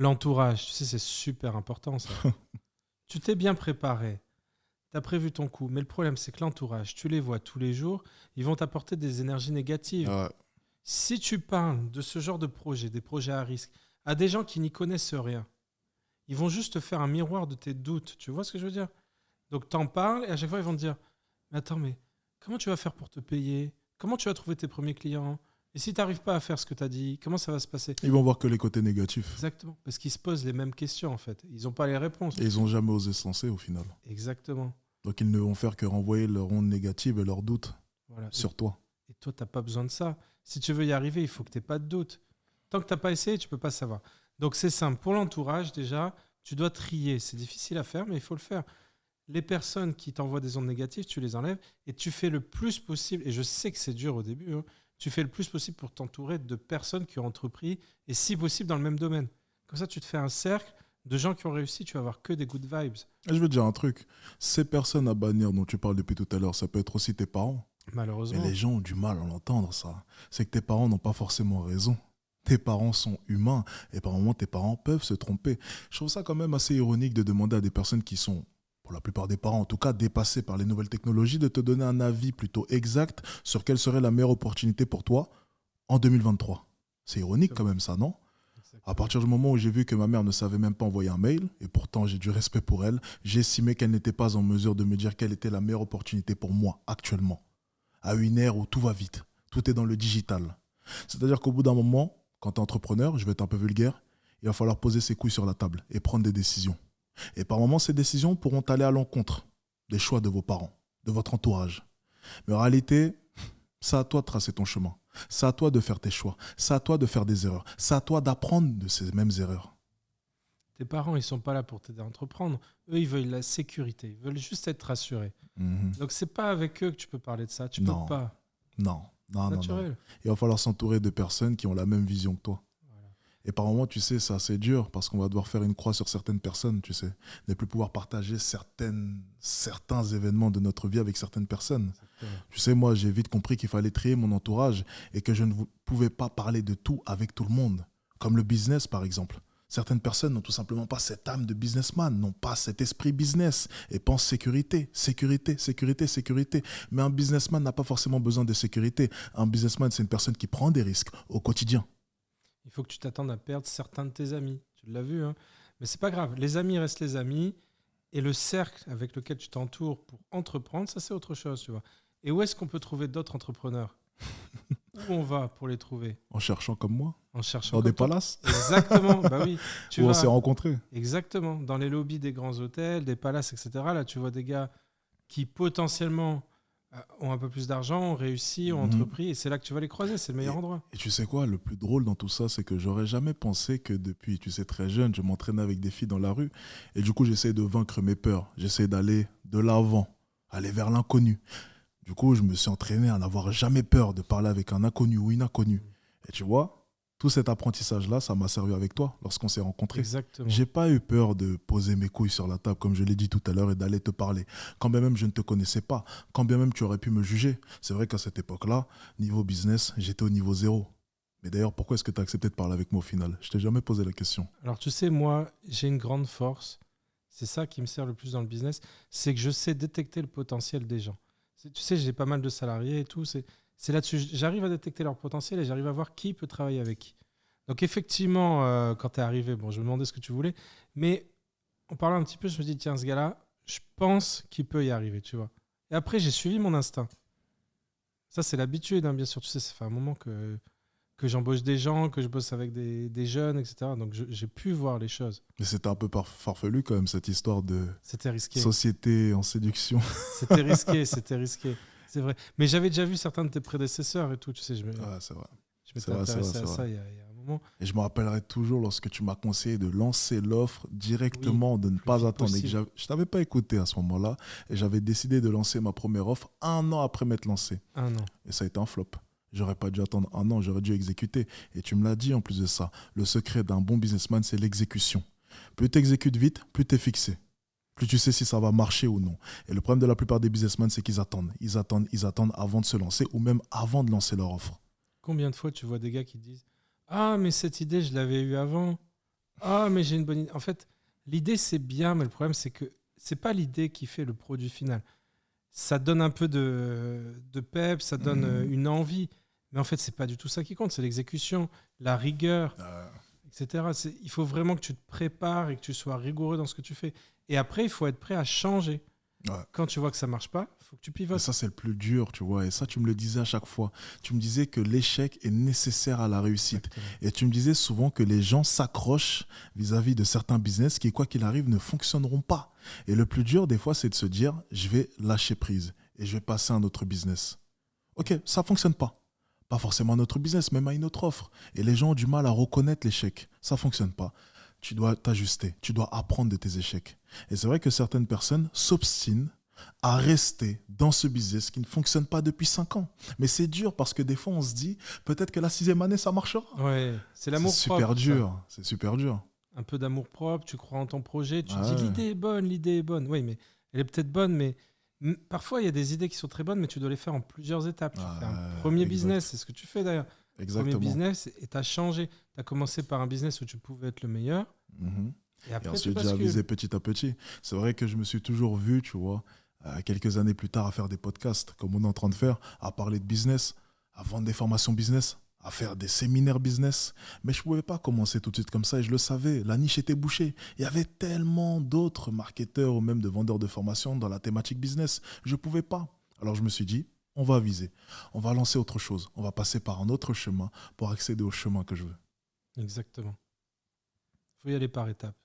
L'entourage, tu sais, c'est super important ça. Tu t'es bien préparé, tu as prévu ton coup, mais le problème, c'est que l'entourage, tu les vois tous les jours, ils vont t'apporter des énergies négatives. Ouais. Si tu parles de ce genre de projet, des projets à risque, à des gens qui n'y connaissent rien, ils vont juste te faire un miroir de tes doutes. Tu vois ce que je veux dire? Donc, t'en parles et à chaque fois, ils vont te dire, mais attends, mais comment tu vas faire pour te payer? Comment tu vas trouver tes premiers clients? Et si tu n'arrives pas à faire ce que tu as dit, comment ça va se passer? Ils vont voir que les côtés négatifs. Exactement. Parce qu'ils se posent les mêmes questions, en fait. Ils n'ont pas les réponses. Et ils n'ont jamais osé se lancer au final. Exactement. Donc ils ne vont faire que renvoyer leur onde négative et leurs doutes Voilà. sur toi. Et toi, tu n'as pas besoin de ça. Si tu veux y arriver, il faut que tu n'aies pas de doute. Tant que tu n'as pas essayé, tu ne peux pas savoir. Donc c'est simple. Pour l'entourage, déjà, tu dois trier. C'est difficile à faire, mais il faut le faire. Les personnes qui t'envoient des ondes négatives, tu les enlèves et tu fais le plus possible. Et je sais que c'est dur au début. Tu fais le plus possible pour t'entourer de personnes qui ont entrepris et si possible dans le même domaine. Comme ça, tu te fais un cercle de gens qui ont réussi. Tu vas avoir que des good vibes. Et je veux te dire un truc. Ces personnes à bannir dont tu parles depuis tout à l'heure, ça peut être aussi tes parents. Mais Malheureusement. les gens ont du mal à l'entendre, ça. C'est que tes parents n'ont pas forcément raison. Tes parents sont humains et par moments, tes parents peuvent se tromper. Je trouve ça quand même assez ironique de demander à des personnes qui sont, pour la plupart des parents en tout cas, dépassés par les nouvelles technologies, de te donner un avis plutôt exact sur quelle serait la meilleure opportunité pour toi en 2023. C'est ironique quand même ça, non ? À partir du moment où j'ai vu que ma mère ne savait même pas envoyer un mail, et pourtant j'ai du respect pour elle, j'ai estimé qu'elle n'était pas en mesure de me dire quelle était la meilleure opportunité pour moi actuellement. À une ère où tout va vite, tout est dans le digital. C'est-à-dire qu'au bout d'un moment, quand tu es entrepreneur, je vais être un peu vulgaire, il va falloir poser ses couilles sur la table et prendre des décisions. Et par moments, ces décisions pourront aller à l'encontre des choix de vos parents, de votre entourage. Mais en réalité, c'est à toi de tracer ton chemin. C'est à toi de faire tes choix. C'est à toi de faire des erreurs. C'est à toi d'apprendre de ces mêmes erreurs. Tes parents, ils ne sont pas là pour t'aider à entreprendre. Eux, ils veulent la sécurité. Ils veulent juste être rassurés. Donc, c'est pas avec eux que tu peux parler de ça. Tu peux Non. pas. Non, non, non, non. Naturel. Il va falloir s'entourer de personnes qui ont la même vision que toi. Voilà. Et par moments, tu sais, c'est assez dur parce qu'on va devoir faire une croix sur certaines personnes, tu sais. Ne plus pouvoir partager certains événements de notre vie avec certaines personnes. Exactement. Tu sais, moi, j'ai vite compris qu'il fallait trier mon entourage et que je ne pouvais pas parler de tout avec tout le monde. Comme le business, par exemple. Certaines personnes n'ont tout simplement pas cette âme de businessman, n'ont pas cet esprit business et pensent sécurité, sécurité, sécurité, sécurité. Mais un businessman n'a pas forcément besoin de sécurité. Un businessman, c'est une personne qui prend des risques au quotidien. Il faut que tu t'attendes à perdre certains de tes amis. Tu l'as vu, hein. Mais c'est pas grave. Les amis restent les amis. Et le cercle avec lequel tu t'entoures pour entreprendre, ça, c'est autre chose, tu vois. Et où est-ce qu'on peut trouver d'autres entrepreneurs? Où on va pour les trouver? En cherchant comme moi, En cherchant dans des comme toi. palaces Exactement, bah oui. Tu où on vas s'est rencontrés. exactement dans les lobbies des grands hôtels, des palaces, etc. Là, tu vois des gars qui potentiellement ont un peu plus d'argent, ont réussi, ont entrepris, et c'est là que tu vas les croiser. C'est le meilleur endroit. Et tu sais quoi, le plus drôle dans tout ça, c'est que j'aurais jamais pensé que depuis, tu sais, très jeune, je m'entraînais avec des filles dans la rue. Et du coup, j'essayais de vaincre mes peurs. J'essayais d'aller de l'avant, aller vers l'inconnu. Du coup, je me suis entraîné à n'avoir jamais peur de parler avec un inconnu ou une inconnue. Et tu vois, tout cet apprentissage-là, ça m'a servi avec toi lorsqu'on s'est rencontrés. Exactement. J'ai pas eu peur de poser mes couilles sur la table, comme je l'ai dit tout à l'heure, et d'aller te parler. Quand bien même je ne te connaissais pas, quand bien même tu aurais pu me juger. C'est vrai qu'à cette époque-là, niveau business, j'étais au niveau 0. Mais d'ailleurs, pourquoi est-ce que tu as accepté de parler avec moi au final? Je t'ai jamais posé la question. Alors, tu sais, moi, j'ai une grande force. C'est ça qui me sert le plus dans le business. C'est que je sais détecter le potentiel des gens. Tu sais, j'ai pas mal de salariés et tout. C'est là-dessus. J'arrive à détecter leur potentiel et j'arrive à voir qui peut travailler avec qui. Donc, effectivement, quand tu es arrivé, bon, je me demandais ce que tu voulais. Mais en parlant un petit peu, je me dis, tiens, ce gars-là, je pense qu'il peut y arriver, tu vois. Et après, j'ai suivi mon instinct. Ça, c'est l'habitude, hein, bien sûr. Tu sais, ça fait un moment que j'embauche des gens, que je bosse avec des jeunes, etc. Donc, j'ai pu voir les choses. Mais c'était un peu farfelu quand même, cette histoire de C'était risqué. société en séduction. C'était risqué, c'était risqué. C'est vrai. Mais j'avais déjà vu certains de tes prédécesseurs et tout. Tu sais, je Ouais, c'est vrai. m'étais C'est vrai, c'est intéressé vrai, à c'est ça vrai. il y a un moment. Et je me rappellerai toujours lorsque tu m'as conseillé de lancer l'offre directement, de ne plus pas vite attendre. Et que possible. je t'avais pas écouté à ce moment-là. Et j'avais décidé de lancer ma première offre 1 an après m'être lancé. Un an. Et ça a été un flop. J'aurais pas dû attendre 1 an, j'aurais dû exécuter. Et tu me l'as dit en plus de ça. Le secret d'un bon businessman, c'est l'exécution. Plus tu exécutes vite, plus tu es fixé. Plus tu sais si ça va marcher ou non. Et le problème de la plupart des businessmen, c'est qu'ils attendent. Ils attendent, ils attendent avant de se lancer ou même avant de lancer leur offre. Combien de fois tu vois des gars qui disent ah, mais cette idée, je l'avais eue avant. Ah, mais j'ai une bonne idée. En fait, l'idée, c'est bien, mais le problème, c'est que c'est pas l'idée qui fait le produit final. Ça donne un peu de pep, ça donne une envie. Mais en fait, c'est pas du tout ça qui compte. C'est l'exécution, la rigueur, etc. Il faut vraiment que tu te prépares et que tu sois rigoureux dans ce que tu fais. Et après, il faut être prêt à changer. Ouais. Quand tu vois que ça marche pas, il faut que tu Et pivotes. ça, c'est le plus dur, tu vois. Et ça, tu me le disais à chaque fois. Tu me disais que l'échec est nécessaire à la réussite. Exactement. Et tu me disais souvent que les gens s'accrochent vis-à-vis de certains business qui, quoi qu'il arrive, ne fonctionneront pas. Et le plus dur, des fois, c'est de se dire, je vais lâcher prise et je vais passer à un autre business. Ok, ça fonctionne pas. Pas forcément à notre business, même à une autre offre. Et les gens ont du mal à reconnaître l'échec. Ça fonctionne pas. Tu dois t'ajuster. Tu dois apprendre de tes échecs. Et c'est vrai que certaines personnes s'obstinent à rester dans ce business qui ne fonctionne pas depuis 5 ans. Mais c'est dur parce que des fois, on se dit, peut-être que la 6e année, ça marchera. Ouais, c'est C'est l'amour super propre. ça. dur. C'est super dur. Un peu d'amour propre, tu crois en ton projet, tu te Ouais. dis l'idée est bonne. Oui, mais elle est peut-être bonne, mais parfois il y a des idées qui sont très bonnes, mais tu dois les faire en plusieurs étapes. Tu fais un premier exact. business, c'est ce que tu fais d'ailleurs. Exactement. Premier business et tu as changé. Tu as commencé par un business où tu pouvais être le meilleur. Mhm. Et Et après, tu ensuite, j'ai bascules. avisé petit à petit. C'est vrai que je me suis toujours vu, tu vois, quelques années plus tard, à faire des podcasts, comme on est en train de faire, à parler de business, à vendre des formations business, à faire des séminaires business. Mais je ne pouvais pas commencer tout de suite comme ça et je le savais. La niche était bouchée. Il y avait tellement d'autres marketeurs ou même de vendeurs de formation dans la thématique business. Je ne pouvais pas. Alors je me suis dit, on va viser. On va lancer autre chose. On va passer par un autre chemin pour accéder au chemin que je veux. Exactement. Il faut y aller par étapes.